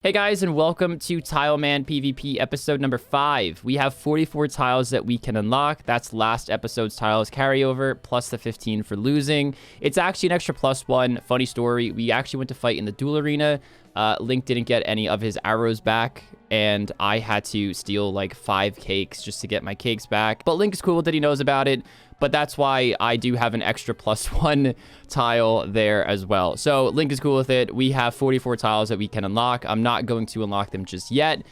Hey guys, and welcome to Tileman PvP episode number 5. We have 44 tiles that we can unlock. That's last episode's tiles carryover, plus the 15 for losing. It's actually an extra +1. Funny story, we actually went to fight in the duel arena. Link didn't get any of his arrows back, and I had to steal like 5 cakes just to get my cakes back. But Link is cool that he knows about it. But that's why I do have an extra +1 tile there as well. So Link is cool with it. We have 44 tiles that we can unlock. I'm not going to unlock them just yet.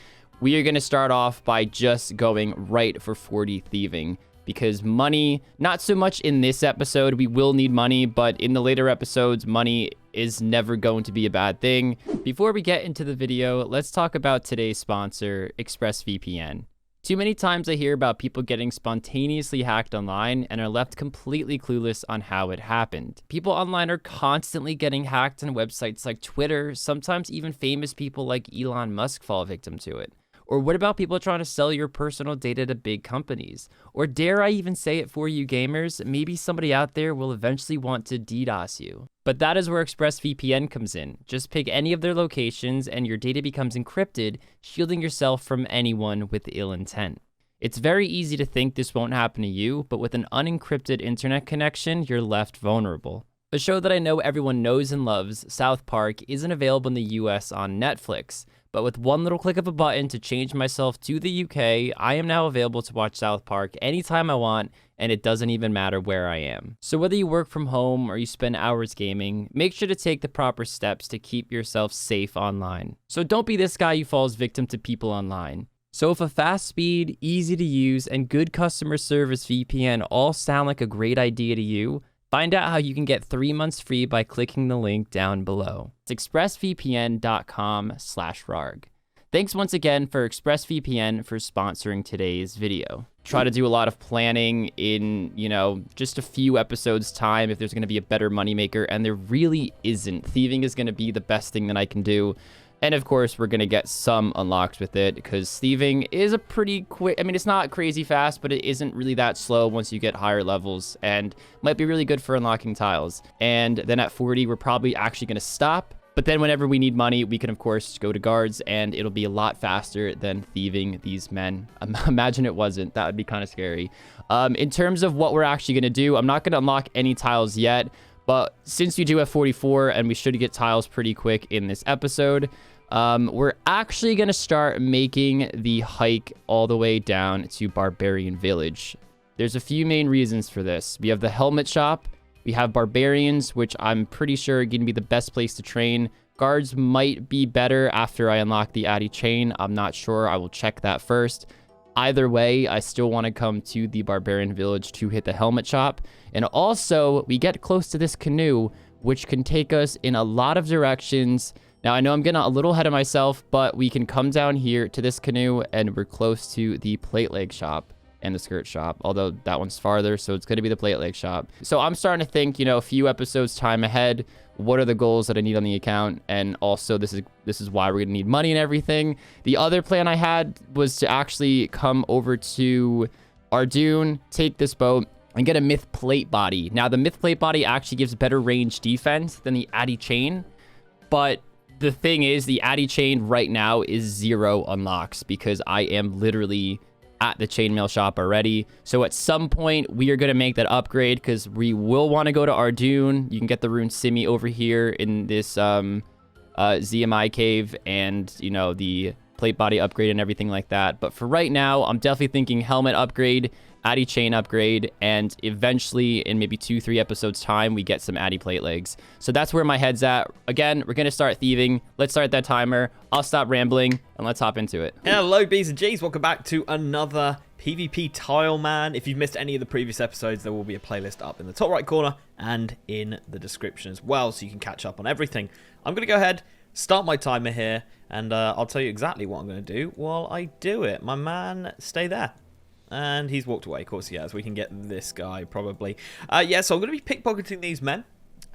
We are going to start off by just going right for 40 thieving. Because money, not so much in this episode, we will need money, but in the later episodes, money is never going to be a bad thing. Before we get into the video, let's talk about today's sponsor, ExpressVPN. Too many times I hear about people getting spontaneously hacked online and are left completely clueless on how it happened. People online are constantly getting hacked on websites like Twitter. Sometimes even famous people like Elon Musk fall victim to it. Or what about people trying to sell your personal data to big companies? Or dare I even say it for you gamers, maybe somebody out there will eventually want to DDoS you. But that is where ExpressVPN comes in. Just pick any of their locations and your data becomes encrypted, shielding yourself from anyone with ill intent. It's very easy to think this won't happen to you, but with an unencrypted internet connection, you're left vulnerable. A show that I know everyone knows and loves, South Park, isn't available in the US on Netflix. But with one little click of a button to change myself to the UK, I am now available to watch South Park anytime I want, and it doesn't even matter where I am. So whether you work from home or you spend hours gaming, make sure to take the proper steps to keep yourself safe online. So don't be this guy who falls victim to people online. So if a fast speed, easy to use, and good customer service VPN all sound like a great idea to you, find out how you can get 3 months free by clicking the link down below. It's expressvpn.com/rargh. Thanks once again for ExpressVPN for sponsoring today's video. Try to do a lot of planning in, just a few episodes time if there's going to be a better moneymaker, and there really isn't. Thieving is going to be the best thing that I can do. And of course, we're going to get some unlocks with it because thieving is a pretty quick, it's not crazy fast, but it isn't really that slow once you get higher levels and might be really good for unlocking tiles. And then at 40, we're probably actually going to stop. But then whenever we need money, we can, of course, go to guards and it'll be a lot faster than thieving these men. Imagine it wasn't. That would be kind of scary. In terms of what we're actually going to do, I'm not going to unlock any tiles yet. But since we do have 44 and we should get tiles pretty quick in this episode, we're actually going to start making the hike all the way down to Barbarian Village. There's a few main reasons for this. We have the helmet shop. We have barbarians, which I'm pretty sure are going to be the best place to train. Guards might be better after I unlock the Addy chain. I'm not sure. I will check that first. Either way, I still want to come to the Barbarian Village to hit the helmet shop. And also, we get close to this canoe, which can take us in a lot of directions. Now, I know I'm getting a little ahead of myself, but we can come down here to this canoe, and we're close to the plate leg shop and the skirt shop, although that one's farther, so it's going to be the plate leg shop. So I'm starting to think, a few episodes time ahead. What are the goals that I need on the account? And also, this is why we're going to need money and everything. The other plan I had was to actually come over to Ardoon, take this boat, and get a myth plate body. Now, the myth plate body actually gives better range defense than the Addy chain, but the thing is, the Addy chain right now is 0 unlocks because I am literally at the chainmail shop already. So at some point, we are going to make that upgrade because we will want to go to Ardoon. You can get the rune Simi over here in this ZMI cave and, the plate body upgrade and everything like that. But for right now, I'm definitely thinking helmet upgrade, Addy chain upgrade, and eventually in maybe 2-3 episodes time, we get some Addy plate legs. So that's where my head's at. Again, we're going to start thieving. Let's start that timer. I'll stop rambling and let's hop into it. Hello, B's and G's. Welcome back to another PvP Tileman. If you've missed any of the previous episodes, there will be a playlist up in the top right corner and in the description as well, so you can catch up on everything. I'm going to go ahead, start my timer here, and I'll tell you exactly what I'm going to do while I do it. My man, stay there. And he's walked away. Of course he has. We can get this guy probably. Yeah, so I'm going to be pickpocketing these men.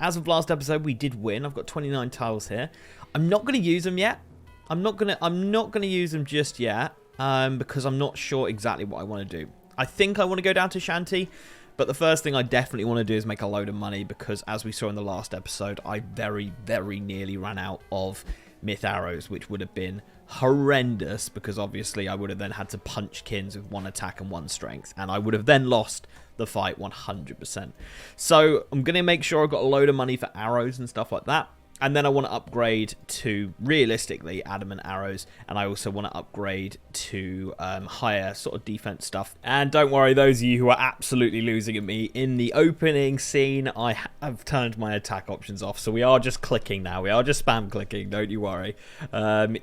As of last episode, we did win. I've got 29 tiles here. I'm not going to use them yet. I'm not going to use them just yet because I'm not sure exactly what I want to do. I think I want to go down to Shanty, but the first thing I definitely want to do is make a load of money because, as we saw in the last episode, I very, very nearly ran out of myth arrows, which would have been horrendous because obviously I would have then had to punch kins with 1 attack and 1 strength, and I would have then lost the fight 100%. So I'm going to make sure I've got a load of money for arrows and stuff like that. And then I want to upgrade to, realistically, adamant arrows. And I also want to upgrade to higher sort of defense stuff. And don't worry, those of you who are absolutely losing at me, in the opening scene, I have turned my attack options off. So we are just clicking now. We are just spam clicking, don't you worry.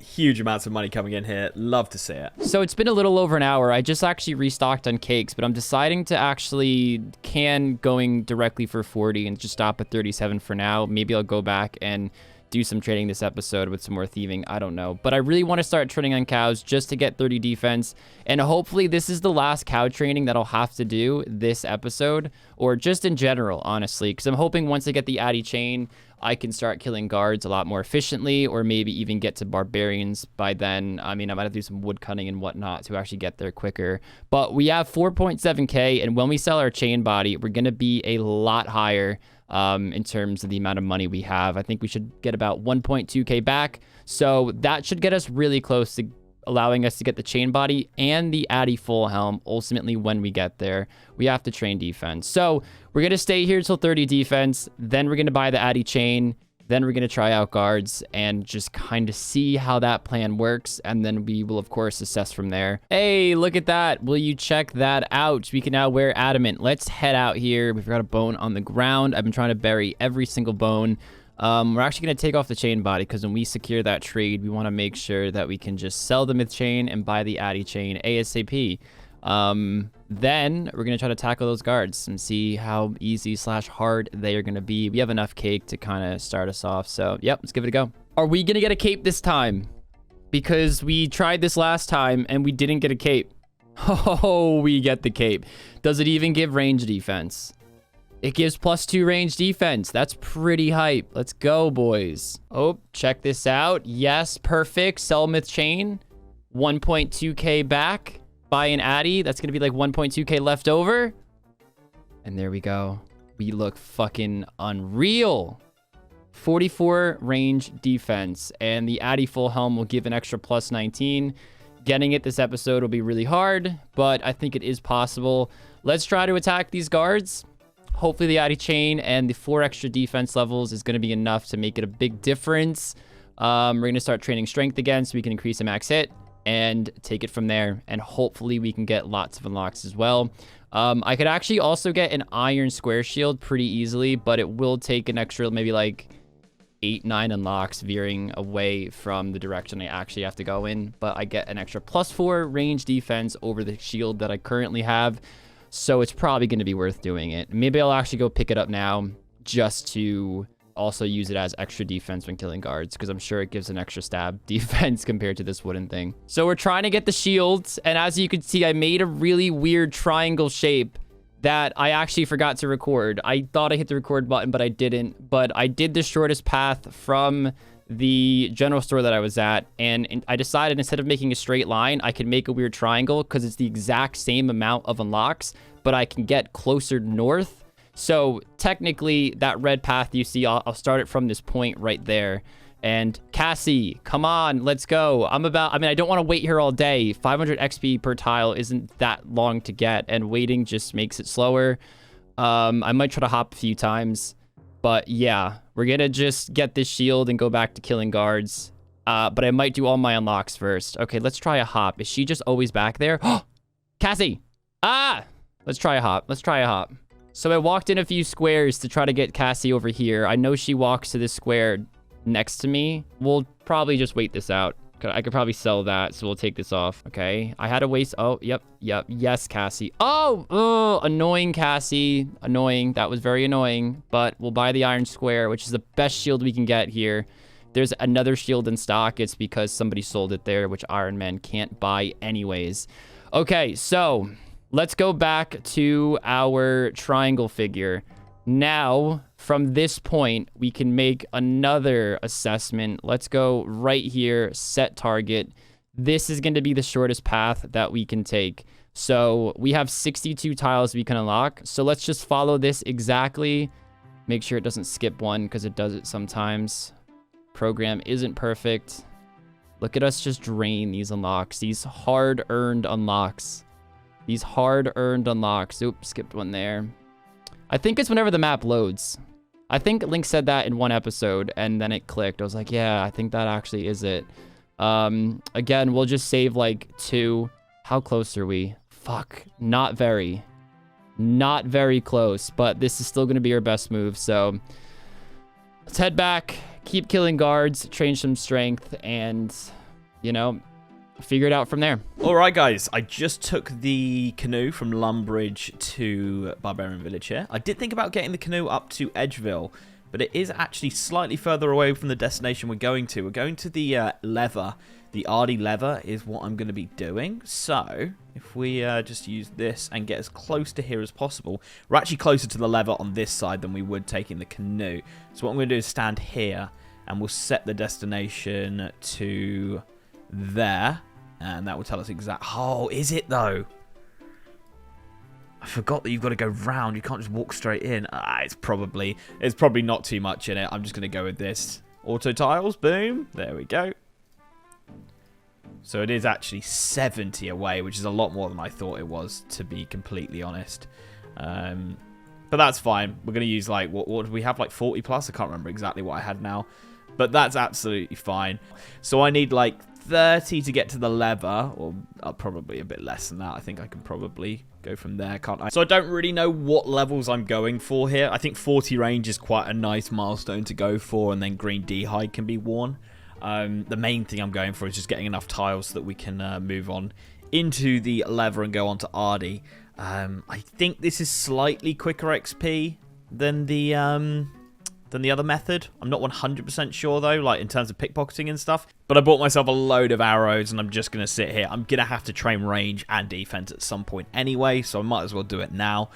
Huge amounts of money coming in here. Love to see it. So it's been a little over an hour. I just actually restocked on cakes, but I'm deciding to actually can going directly for 40 and just stop at 37 for now. Maybe I'll go back and do some trading this episode with some more thieving. I don't know. But I really want to start trading on cows just to get 30 defense. And hopefully this is the last cow training that I'll have to do this episode, or just in general, honestly. Because I'm hoping once I get the Addy chain, I can start killing guards a lot more efficiently, or maybe even get to barbarians by then. I mean, I might have to do some wood cutting and whatnot to actually get there quicker. But we have 4.7k, and when we sell our chain body, we're going to be a lot higher in terms of the amount of money we have. I think we should get about 1.2k back. So that should get us really close to allowing us to get the chain body and the Addy full helm. Ultimately, when we get there, we have to train defense. So we're going to stay here till 30 defense. Then we're going to buy the Addy chain. Then we're going to try out guards and just kind of see how that plan works. And then we will, of course, assess from there. Hey, look at that. Will you check that out? We can now wear adamant. Let's head out here. We've got a bone on the ground. I've been trying to bury every single bone. We're actually going to take off the chain body because when we secure that trade, we want to make sure that we can just sell the myth chain and buy the Addy chain ASAP. Then we're going to try to tackle those guards and see how easy / hard they are going to be. We have enough cake to kind of start us off. So, yep, let's give it a go. Are we going to get a cape this time? Because we tried this last time and we didn't get a cape. Oh, we get the cape. Does it even give range defense? It gives +2 range defense. That's pretty hype. Let's go, boys. Oh, check this out. Yes, perfect. Sell myth chain. 1.2k back. Buy an Addy. That's going to be like 1.2k left over. And there we go. We look fucking unreal. 44 range defense. And the Addy full helm will give an extra +19. Getting it this episode will be really hard, but I think it is possible. Let's try to attack these guards. Hopefully the Addy chain and the 4 extra defense levels is going to be enough to make it a big difference. We're going to start training strength again so we can increase the max hit and take it from there. And hopefully we can get lots of unlocks as well. I could actually also get an iron square shield pretty easily, but it will take an extra maybe like 8-9 unlocks veering away from the direction I actually have to go in. But I get an extra +4 range defense over the shield that I currently have. So it's probably going to be worth doing it. Maybe I'll actually go pick it up now just to also use it as extra defense when killing guards, because I'm sure it gives an extra stab defense compared to this wooden thing. So we're trying to get the shields, and as you can see, I made a really weird triangle shape that I actually forgot to record. I thought I hit the record button, but I didn't. But I did the shortest path from the general store that I was at, and I decided instead of making a straight line, I could make a weird triangle because it's the exact same amount of unlocks, but I can get closer north. So technically that red path you see, I'll start it from this point right there. And Cassie, come on, let's go. I don't want to wait here all day. 500 XP per tile isn't that long to get, and waiting just makes it slower. I might try to hop a few times, but yeah, we're gonna just get this shield and go back to killing guards. But I might do all my unlocks first. Okay, let's try a hop. Is she just always back there? Cassie! Ah! Let's try a hop. Let's try a hop. So I walked in a few squares to try to get Cassie over here. I know she walks to this square next to me. We'll probably just wait this out. I could probably sell that, so we'll take this off. Okay, I had to waste. Oh, yep. Yes, Cassie. Oh, annoying Cassie. Annoying. That was very annoying. But we'll buy the iron square, which is the best shield we can get here. There's another shield in stock. It's because somebody sold it there, which Iron Man can't buy anyways. Okay, so let's go back to our triangle figure. Now, from this point, we can make another assessment. Let's go right here, set target. This is going to be the shortest path that we can take. So we have 62 tiles we can unlock. So let's just follow this exactly. Make sure it doesn't skip one because it does it sometimes. program isn't perfect. Look at us just drain these unlocks, these hard-earned unlocks. These hard-earned unlocks. Oops, skipped one there. I think it's whenever the map loads. I think Link said that in one episode, and then it clicked. I was like, yeah, I think that actually is it. Again, we'll just save like 2. How close are we? Fuck, not very. Not very close, but this is still going to be our best move, so let's head back, keep killing guards, train some strength, and, you know, figure it out from there. All right, guys, I just took the canoe from Lumbridge to Barbarian Village here. I did think about getting the canoe up to Edgeville, but it is actually slightly further away from the destination we're going to. We're going to the lever. The Addy lever is what I'm going to be doing. So if we just use this and get as close to here as possible, we're actually closer to the lever on this side than we would taking the canoe. So what I'm going to do is stand here, and we'll set the destination to there. And that will tell us exact. Oh, is it though? I forgot that you've got to go round. You can't just walk straight in. It's probably not too much in it. I'm just going to go with this. Auto tiles. Boom. There we go. So it is actually 70 away, which is a lot more than I thought it was, to be completely honest. But that's fine. We're going to use like, what do we have? Like 40 plus? I can't remember exactly what I had now. But that's absolutely fine. So I need like 30 to get to the lever, or probably a bit less than that. I think I can probably go from there, can't I? So I don't really know what levels I'm going for here. I think 40 range is quite a nice milestone to go for, and then green D-hide can be worn. The main thing I'm going for is just getting enough tiles so that we can move on into the lever and go on to Addy. I think this is slightly quicker XP than the other method. I'm not 100% sure though, like in terms of pickpocketing and stuff. But I bought myself a load of arrows, and I'm just going to sit here. I'm going to have to train range and defense at some point anyway, so I might as well do it now.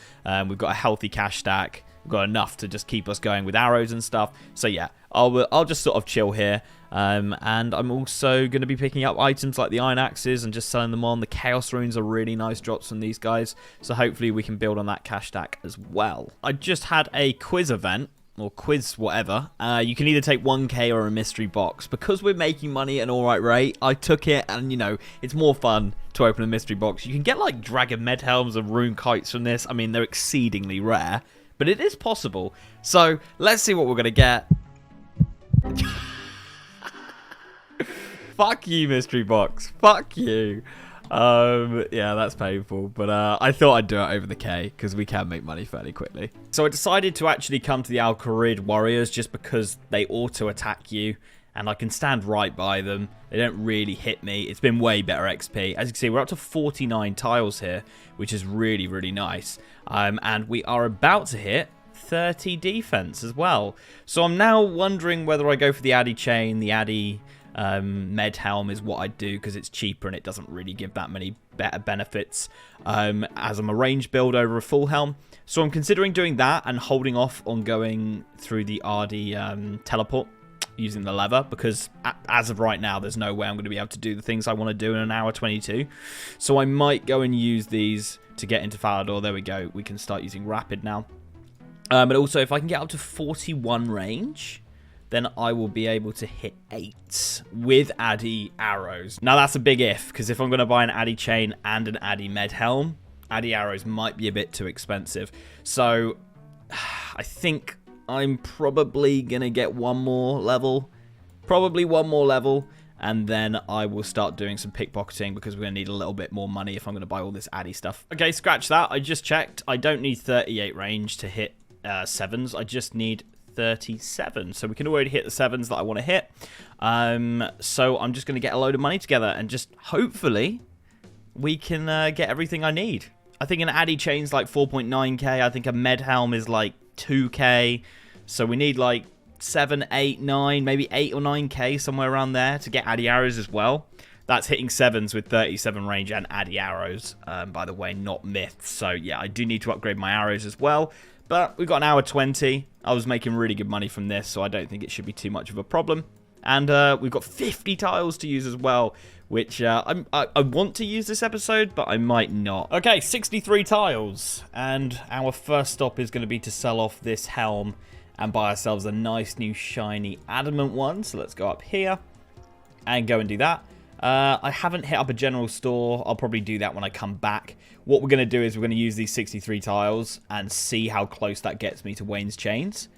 We've got a healthy cash stack. We've got enough to just keep us going with arrows and stuff. So yeah, I'll just sort of chill here. And I'm also going to be picking up items like the iron axes and just selling them on. The chaos runes are really nice drops from these guys. So hopefully we can build on that cash stack as well. I just had a quiz event. Or quiz, whatever. You can either take 1k or a mystery box. Because we're making money at an alright rate, I took it, and you know, it's more fun to open a mystery box. You can get like dragon med helms and rune kites from this. I mean, they're exceedingly rare, but it is possible. So let's see what we're gonna get. Fuck you, mystery box. Fuck you. Yeah, that's painful, but I thought I'd do it over the K because we can make money fairly quickly. So I decided to actually come to the Al-Kharid warriors just because they auto attack you and I can stand right by them. They don't really hit me. It's been way better XP. As you can see, we're up to 49 tiles here, which is really, really nice. And we are about to hit 30 defense as well. So I'm now wondering whether I go for the Addy chain, the Addy med helm is what I do because it's cheaper and it doesn't really give that many better benefits as I'm a range build over a full helm. So I'm considering doing that and holding off on going through the Addy teleport using the lever, because as of right now there's no way I'm going to be able to do the things I want to do in an hour 22. So I might go and use these to get into Falador. There we go, we can start using rapid now. But also if I can get up to 41 range, then I will be able to hit 8 with Addy arrows. Now that's a big if, because if I'm going to buy an Addy chain and an Addy med helm, Addy arrows might be a bit too expensive. So I think I'm probably going to get one more level. Probably one more level. And then I will start doing some pickpocketing because we're going to need a little bit more money if I'm going to buy all this Addy stuff. Okay, scratch that. I just checked. I don't need 38 range to hit 7s. I just need 37, so we can already hit the 7s that I want to hit. So I'm just going to get a load of money together and just hopefully we can get everything I need. I think an Addy chain's like 4.9k. I think a med helm is like 2k. So we need like 7, 8, 9, maybe 8 or 9k, somewhere around there to get Addy arrows as well. That's hitting 7s with 37 range and Addy arrows, by the way, not myths. So yeah, I do need to upgrade my arrows as well. But we've got an hour 20. I was making really good money from this, so I don't think it should be too much of a problem. And we've got 50 tiles to use as well, which I want to use this episode, but I might not. Okay, 63 tiles. And our first stop is going to be to sell off this helm and buy ourselves a nice new shiny adamant one. So let's go up here and go and do that. I haven't hit up a general store. I'll probably do that when I come back. What we're going to do is we're going to use these 63 tiles and see how close that gets me to Wayne's Chains.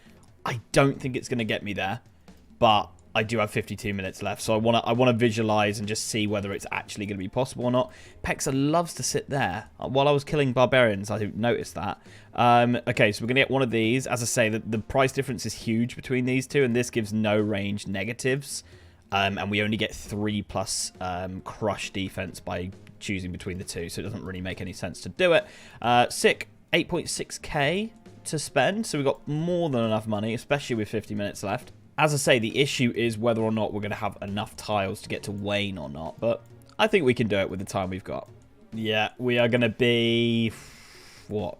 I don't think it's going to get me there, but I do have 52 minutes left, so I want to visualize and just see whether it's actually going to be possible or not. Pexa loves to sit there. While I was killing barbarians, I noticed that. Okay, so we're going to get one of these. As I say, the price difference is huge between these two, and this gives no range negatives. And we only get 3+ crush defense by choosing between the two, so it doesn't really make any sense to do it. Sick, 8.6k to spend, so we've got more than enough money, especially with 50 minutes left. As I say, the issue is whether or not we're going to have enough tiles to get to Wayne or not, but I think we can do it with the time we've got. Yeah, we are going to be, what,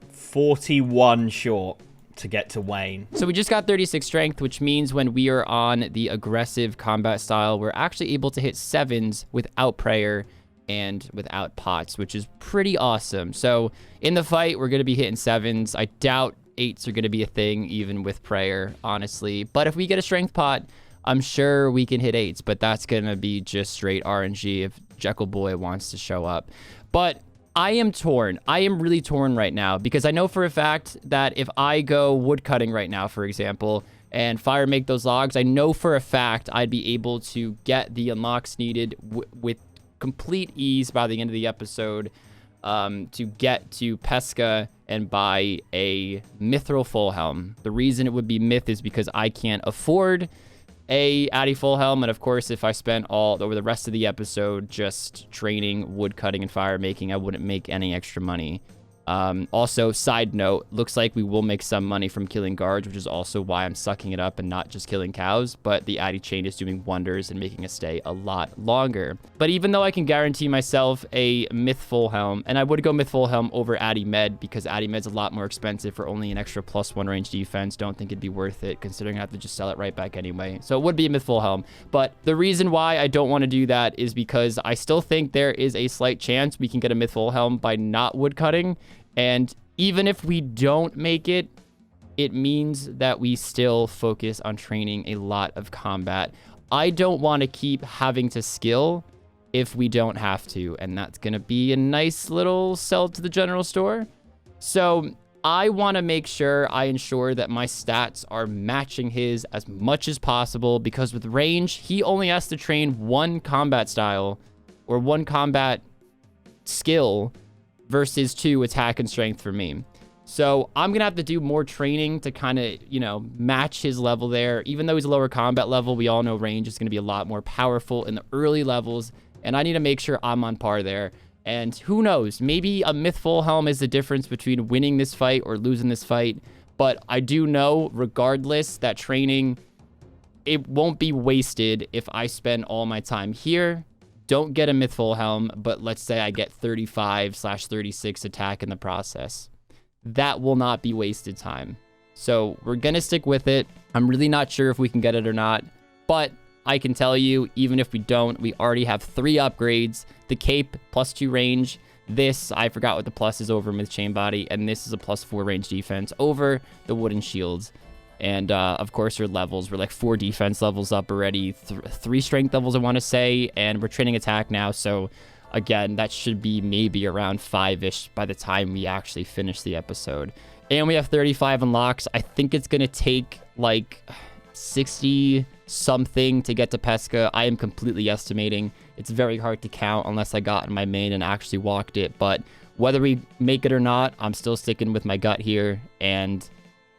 41 short to get to Wayne. So we just got 36 strength, which means when we are on the aggressive combat style, we're actually able to hit 7s without prayer and without pots, which is pretty awesome. So in the fight, we're going to be hitting 7s. I doubt 8s are going to be a thing, even with prayer, honestly. But if we get a strength pot, I'm sure we can hit 8s, but that's going to be just straight RNG if Jekyll Boy wants to show up. But I am torn. I am really torn right now because I know for a fact that if I go wood cutting right now, for example, and fire make those logs, I know for a fact I'd be able to get the unlocks needed with complete ease by the end of the episode to get to Pesca and buy a mithril full helm. The reason it would be myth is because I can't afford a Addy full helm, and of course if I spent over the rest of the episode just training wood cutting and fire making, I wouldn't make any extra money. Also, side note, looks like we will make some money from killing guards, which is also why I'm sucking it up and not just killing cows, but the Addy chain is doing wonders and making us stay a lot longer. But even though I can guarantee myself a myth full helm, and I would go myth full helm over Addy med because Addy med's a lot more expensive for only an extra +1 range defense, don't think it'd be worth it considering I have to just sell it right back anyway. So it would be a myth full helm, but the reason why I don't want to do that is because I still think there is a slight chance we can get a myth full helm by not wood cutting. And even if we don't make it, it means that we still focus on training a lot of combat. I don't want to keep having to skill if we don't have to, and that's going to be a nice little sell to the general store. So I want to make sure I ensure that my stats are matching his as much as possible, because with range, he only has to train one combat style or one combat skill versus 2 attack and strength for me. So I'm going to have to do more training to kind of, match his level there. Even though he's a lower combat level, we all know range is going to be a lot more powerful in the early levels, and I need to make sure I'm on par there. And who knows, maybe a myth full helm is the difference between winning this fight or losing this fight. But I do know, regardless, that training, it won't be wasted if I spend all my time here. Don't get a myth full helm, but let's say I get 35/36 attack in the process. That will not be wasted time. So we're going to stick with it. I'm really not sure if we can get it or not, but I can tell you, even if we don't, we already have 3 upgrades. The cape, +2 range. This, I forgot what the plus is over with chain body, and this is a +4 range defense over the wooden shields. And, of course, our levels, we're like 4 defense levels up already, 3 strength levels, I want to say, and we're training attack now. So, again, that should be maybe around 5-ish by the time we actually finish the episode. And we have 35 unlocks. I think it's going to take, like, 60-something to get to Pesca. I am completely estimating. It's very hard to count unless I got in my main and actually walked it. But whether we make it or not, I'm still sticking with my gut here, and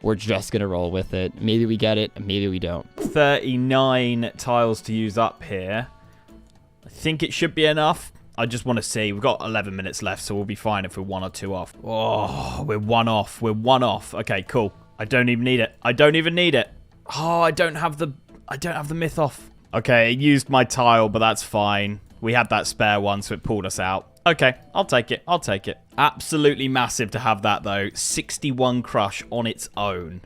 we're just going to roll with it. Maybe we get it, maybe we don't. 39 tiles to use up here. I think it should be enough. I just want to see. We've got 11 minutes left, so we'll be fine if we're 1 or 2 off. Oh, we're 1 off. We're 1 off. Okay, cool. I don't even need it. I don't even need it. Oh, I don't have the myth off. Okay, it used my tile, but that's fine. We had that spare one, so it pulled us out. Okay, I'll take it. I'll take it. Absolutely massive to have that, though. 61 crush on its own.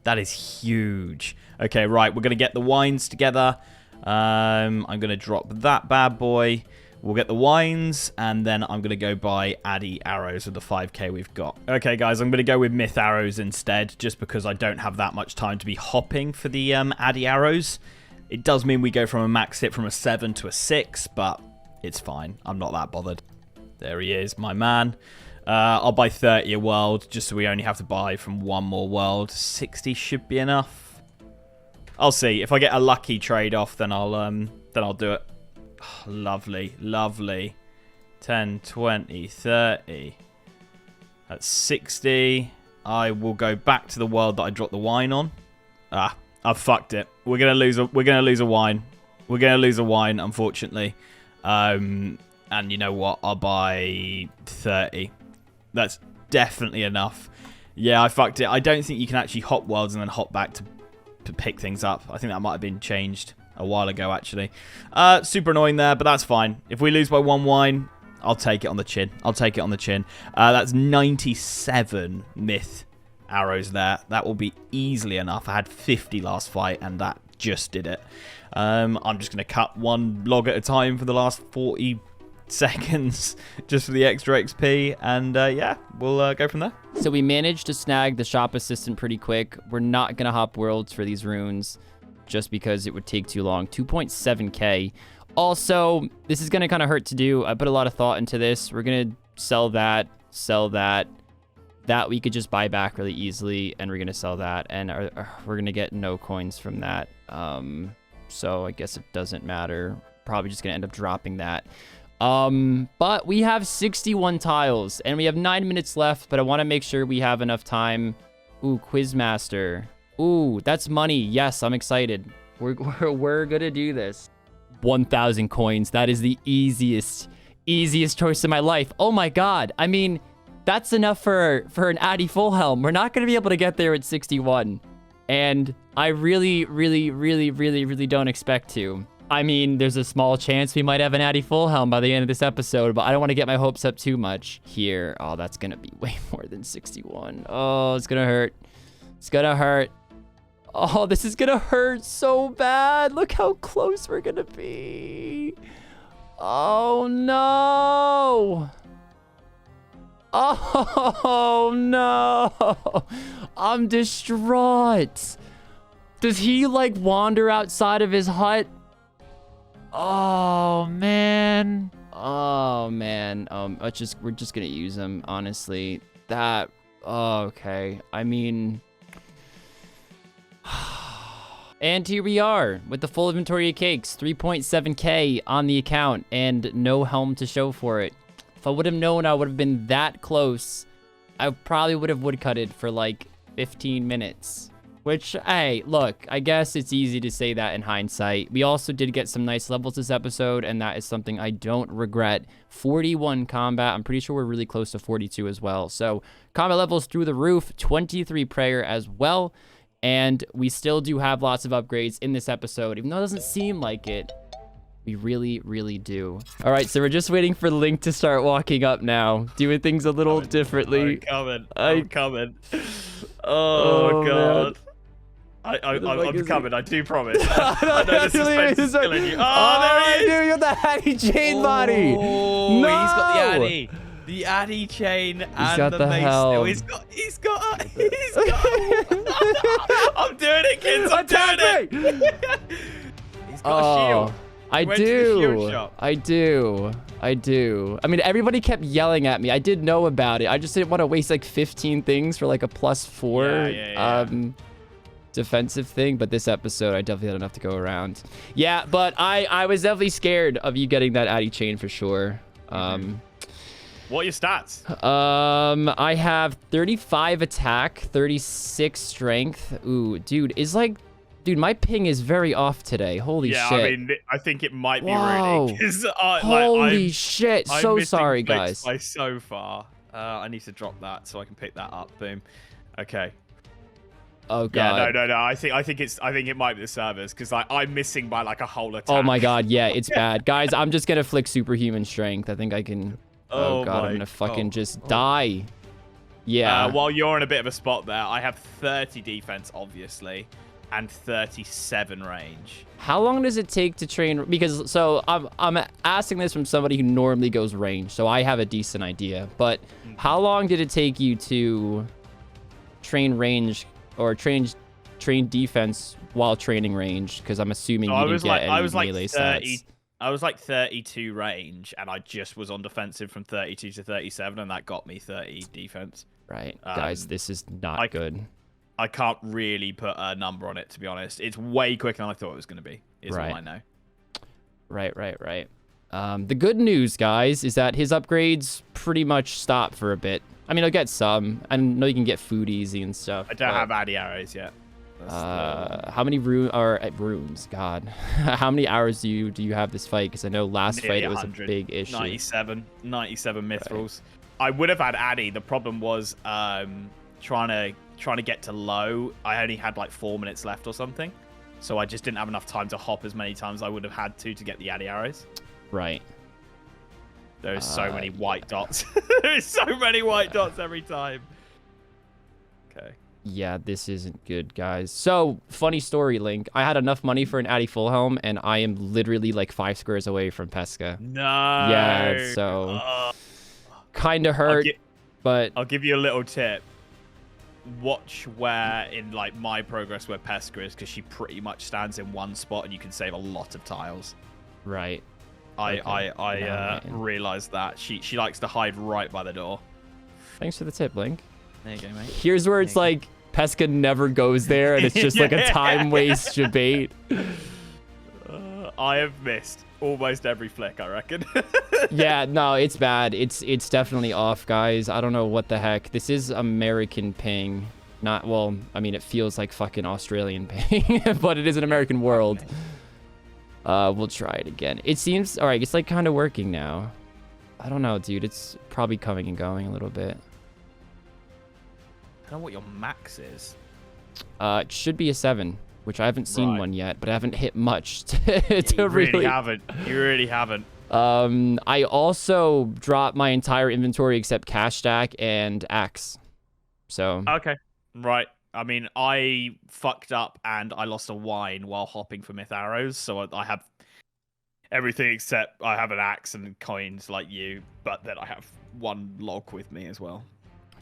That is huge. Okay, right. We're going to get the wines together. I'm going to drop that bad boy. We'll get the wines, and then I'm going to go buy Addy arrows with the 5k we've got. Okay, guys, I'm going to go with myth arrows instead, just because I don't have that much time to be hopping for the Addy arrows. It does mean we go from a max hit from a 7 to a 6, but it's fine. I'm not that bothered. There he is, my man. I'll buy 30 a world, just so we only have to buy from one more world. 60 should be enough. I'll see. If I get a lucky trade-off, then I'll do it. Oh, lovely, lovely. 10, 20, 30. That's 60. I will go back to the world that I dropped the wine on. Ah, I've fucked it. We're gonna lose a wine. We're gonna lose a wine, unfortunately. And you know what? I'll buy 30. That's definitely enough. Yeah, I fucked it. I don't think you can actually hop worlds and then hop back to pick things up. I think that might have been changed a while ago, actually. Super annoying there, but that's fine. If we lose by one wine, I'll take it on the chin. I'll take it on the chin. That's 97 myth arrows there. That will be easily enough. I had 50 last fight, and that just did it. I'm just going to cut one log at a time for the last 40 seconds just for the extra XP, and yeah, we'll go from there. So we managed to snag the shop assistant pretty quick. We're not going to hop worlds for these runes, just because it would take too long. 2.7k. Also, this is going to kind of hurt to do. I put a lot of thought into this. We're going to sell that. That we could just buy back really easily, and we're going to sell that, and we're going to get no coins from that. So I guess it doesn't matter. Probably just going to end up dropping that. But we have 61 tiles, and we have 9 minutes left, but I want to make sure we have enough time. Ooh, Quizmaster. Ooh, that's money. Yes, I'm excited. We're gonna do this. 1,000 coins. That is the easiest choice in my life. Oh my god. I mean, that's enough for an Addy full helm. We're not gonna be able to get there at 61. And I really don't expect to. I mean, there's a small chance we might have an Addy full helm by the end of this episode, but I don't want to get my hopes up too much here. Oh, that's gonna be way more than 61. Oh, it's gonna hurt. It's gonna hurt. Oh, this is gonna hurt so bad. Look how close we're gonna be. Oh, no. Oh, no. I'm distraught. Does he, like, wander outside of his hut? Oh, man. Oh, man. We're just gonna use him, honestly. That... Oh, okay. I mean... And here we are with the full inventory of cakes, 3.7k on the account, and no helm to show for it. If I would have known I would have been that close, I probably would have woodcutted for like 15 minutes. Which, hey, look, I guess it's easy to say that in hindsight. We also did get some nice levels this episode, and that is something I don't regret. 41 combat. I'm pretty sure we're really close to 42 as well. So combat levels through the roof, 23 prayer as well. And we still do have lots of upgrades in this episode, even though it doesn't seem like it. We really do. All right, so we're just waiting for Link to start walking up now, doing things a little differently. I'm coming. Oh god. I'm coming, I do promise. I know this is killing you. Oh, there he is! Dude, you got the Addy chain body! Oh, no! He's got the Addy. The Addy chain and got the mace. helm. Oh, he's got I'm doing it, kids. I'm doing it. He's got a shield. I do. I mean, everybody kept yelling at me. I did know about it. I just didn't want to waste like 15 things for like a +4 defensive thing. But this episode, I definitely had enough to go around. Yeah, but I was definitely scared of you getting that Addy chain for sure. What are your stats? I have 35 attack, 36 strength. Ooh, dude, my ping is very off today. Holy shit. Yeah, I mean, I think it might be raining. Holy shit. So sorry, guys. By so far. I need to drop that so I can pick that up. Boom. Okay. Oh god. Yeah, no. I think it might be the servers because I'm missing by like a whole attack. Oh my god, yeah, it's bad. Guys, I'm just gonna flick superhuman strength. I think I can. Oh god, I'm gonna fucking just die. Yeah. While you're in a bit of a spot there, I have 30 defense, obviously. and 37 range. How long does it take to train? Because so I'm asking this from somebody who normally goes range, so I have a decent idea. But how long did it take you to train range or train defense while training range? Because I'm assuming you didn't get any melee stats. I was like 32 range, and I just was on defensive from 32 to 37, and that got me 30 defense. Right, guys, this is not good. I can't really put a number on it, to be honest. It's way quicker than I thought it was going to be, is all I know. Right. The good news, guys, is that his upgrades pretty much stop for a bit. I mean, I'll get some. I know you can get food easy and stuff. I don't have Addy arrows yet. How many rooms? God, how many hours do you have this fight? Because I know last fight it was a big issue. 97 mithrils. I would have had Addy. The problem was trying to get to low. I only had like 4 minutes left or something, so I just didn't have enough time to hop as many times as I would have had to get the Addy arrows. Right. There's so many white dots. There's so many white dots every time. Okay. Yeah, this isn't good, guys. So, funny story, Link. I had enough money for an Addy full helm, and I am literally like 5 squares away from Pesca. No. Yeah, so kind of hurt, but I'll give you a little tip. Watch where in like my progress where Pesca is, because she pretty much stands in one spot, and you can save a lot of tiles. Right. I realized that she likes to hide right by the door. Thanks for the tip, Link. There you go, mate. Here's where it's like Pesca never goes there, and it's just like a time waste debate. I have missed almost every flick, I reckon. Yeah, no, it's bad. It's definitely off, guys. I don't know what the heck. This is American ping. Not, well, I mean, it feels like fucking Australian ping, but it is an American world. We'll try it again. It seems, all right, it's like kind of working now. I don't know, dude. It's probably coming and going a little bit. I don't know what your max is. It should be a 7, which I haven't seen one yet, but I haven't hit much to You really haven't. You really haven't. I also dropped my entire inventory except cash stack and axe. So okay, right. I mean, I fucked up and I lost a wine while hopping for myth arrows, so I have everything except I have an axe and coins like you, but then I have 1 log with me as well.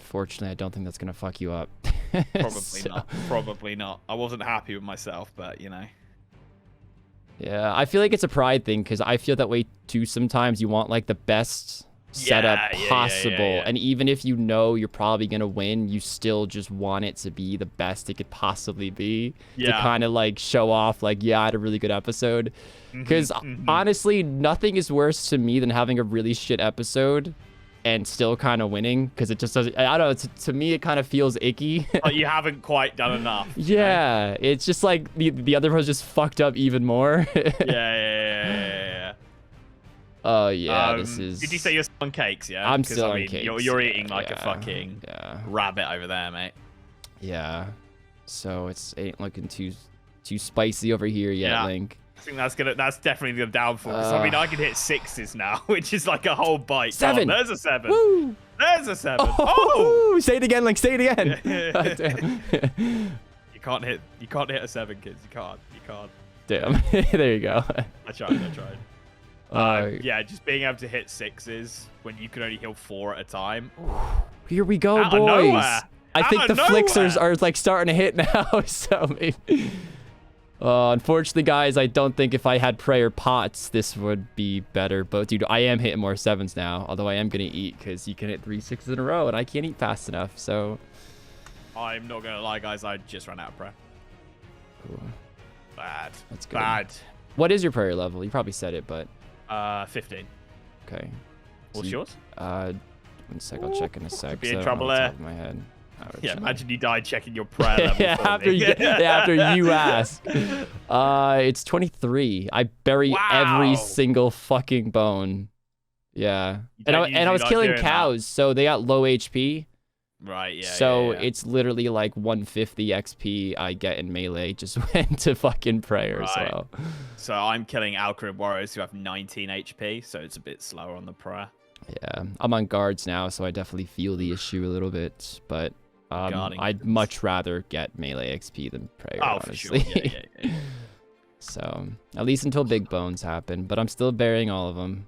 Fortunately, I don't think that's gonna fuck you up. Probably not. Probably not. I wasn't happy with myself, but you know. Yeah, I feel like it's a pride thing because I feel that way too. Sometimes you want like the best setup possible, and even if you know you're probably gonna win, you still just want it to be the best it could possibly be to kind of like show off, like, yeah, I had a really good episode. Because honestly, nothing is worse to me than having a really shit episode and still kind of winning, because it just doesn't, I don't know, to me it kind of feels icky. But you haven't quite done enough. Yeah, it's just like the other one's just fucked up even more. Yeah. Oh yeah, this is. Did you say you're still on cakes? Yeah, I'm still on cakes. You're eating like a fucking rabbit over there, mate. Yeah, so it's ain't looking too spicy over here yet, Link. I think that's definitely the downfall. I mean, I can hit 6s now, which is like a whole bite. 7. Oh, there's a 7. Woo! There's a 7. Oh! Say it again, Link. Say it again. You can't hit a 7, kids. You can't. Damn. There you go. I tried. Yeah, just being able to hit 6s when you can only heal 4 at a time. Here we go, boys. I think the flicks are like starting to hit now. So maybe. Unfortunately, guys, I don't think if I had prayer pots, this would be better. But, dude, I am hitting more 7s now. Although I am going to eat because you can hit 3 6s in a row, and I can't eat fast enough. So I'm not going to lie, guys. I just ran out of prayer. Ooh. Bad. That's good. Bad. What is your prayer level? You probably said it, but... 15. Okay. What's yours? 1 sec. I'll check in a sec. Could be in trouble there. Top of my head. Yeah, imagine you died checking your prayer level. after you ask. It's 23. I bury every single fucking bone. Yeah. And I was killing cows, so they got low HP. Right, yeah. So it's literally like 150 XP I get in melee just went to fucking prayer as well. So I'm killing Alkarid warriors who have 19 HP, so it's a bit slower on the prayer. Yeah, I'm on guards now, so I definitely feel the issue a little bit, but I'd much rather get melee XP than prayer, honestly. For sure. Yeah. So, at least until big bones happen, but I'm still burying all of them.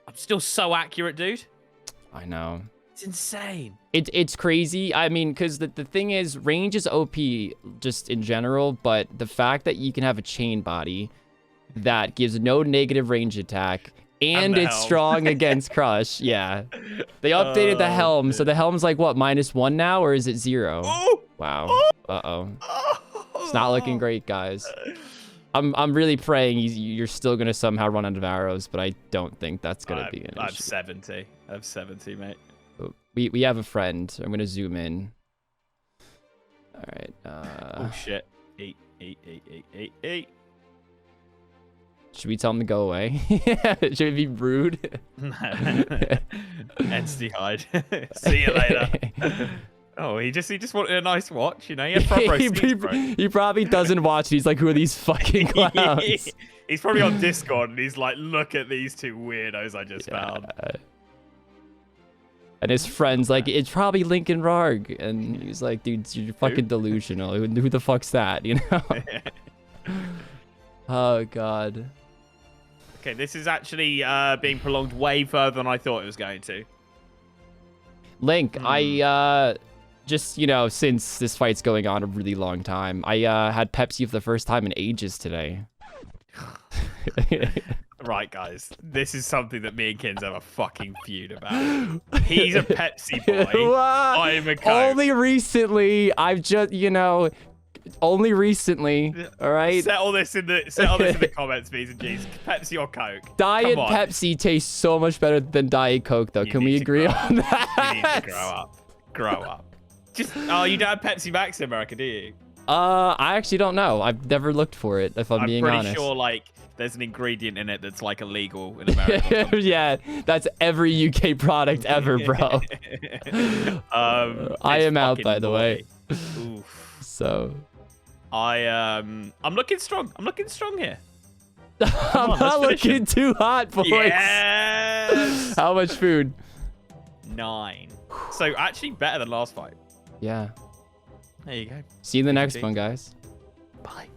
I'm still so accurate, dude. I know. It's insane. It's crazy. I mean, because the thing is, range is OP just in general, but the fact that you can have a chain body that gives no negative range attack and it's strong against crush. Yeah. They updated the helm, so the helm's like what, -1 now, or is it 0? Oh! Wow. Uh-oh. It's not looking great, guys. I'm really praying you're still gonna somehow run out of arrows, but I don't think that's gonna be an issue. I'm 70. I'm 70, mate. We have a friend. I'm gonna zoom in. All right. Oh shit. 8. Should we tell him to go away? Should it be rude? Entity hide. See you later. Oh, he just wanted a nice watch, you know. He had front row seats, bro. He probably doesn't watch. He's like, who are these fucking clowns? He's probably on Discord and he's like, look at these two weirdos I just found. And his friend's like, it's probably Link Rargh. And he's like, dude, you're fucking delusional. Who the fuck's that, you know? Oh, God. Okay, this is actually being prolonged way further than I thought it was going to. Link, I just, you know, since this fight's going on a really long time, I had Pepsi for the first time in ages today. Right, guys, this is something that me and Kins have a fucking feud about. He's a Pepsi boy. I'm a Coke. Only recently, I've just, you know, only recently, all right? Settle this in the comments, B's and G's. Pepsi or Coke? Diet Pepsi tastes so much better than Diet Coke, though. Can we agree on that? You need to grow up. Grow up. Just, oh, you don't have Pepsi Max in America, do you? I actually don't know. I've never looked for it, if I'm being honest. I'm pretty sure, like, there's an ingredient in it that's, like, illegal in America. Yeah, that's every UK product ever, bro. I am out, by the way. Oof. So... I'm looking strong. I'm looking strong here. I'm not looking too hot, boys. Yes! How much food? 9. So actually better than last fight. Yeah. There you go. See you in the next one, guys. Bye.